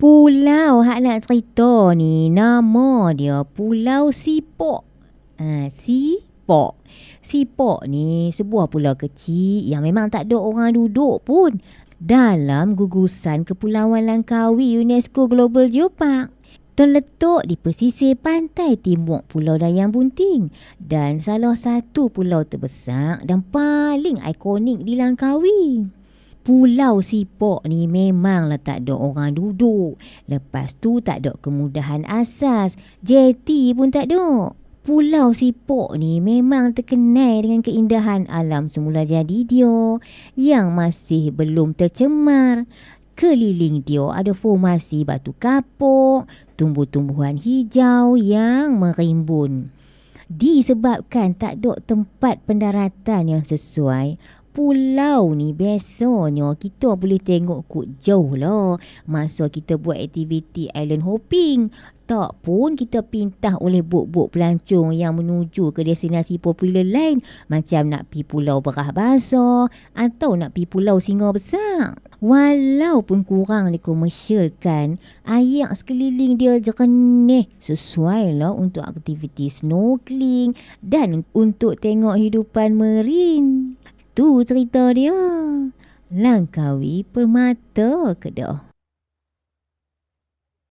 Pulau hak nak cerita ni nama dia Pulau Sipok. Sipok. Sipok ni sebuah pulau kecil yang memang tak ada orang duduk pun dalam gugusan Kepulauan Langkawi UNESCO Global Geopark. Terletak di pesisir pantai timur Pulau Dayang Bunting dan salah satu pulau terbesar dan paling ikonik di Langkawi. Pulau Sipok ni memanglah tak ada orang duduk. Lepas tu tak ada kemudahan asas. Jeti pun tak ada. Pulau Sipok ni memang terkenal dengan keindahan alam semula jadi dia yang masih belum tercemar. Keliling dia ada formasi batu kapuk, tumbuh-tumbuhan hijau yang merimbun. Disebabkan tak ada tempat pendaratan yang sesuai, pulau ni biasanya kita boleh tengok kut jauh lah masa kita buat aktiviti island hopping. Tak pun kita pintah oleh bot-bot pelancong yang menuju ke destinasi popular lain macam nak pi Pulau Berah Basah atau nak pi Pulau Singa Besar. Walaupun kurang dikomersialkan, air sekeliling dia jernih sesuai lah untuk aktiviti snorkeling dan untuk tengok hidupan marin. Tu cerita dia. Langkawi Permata Kedah.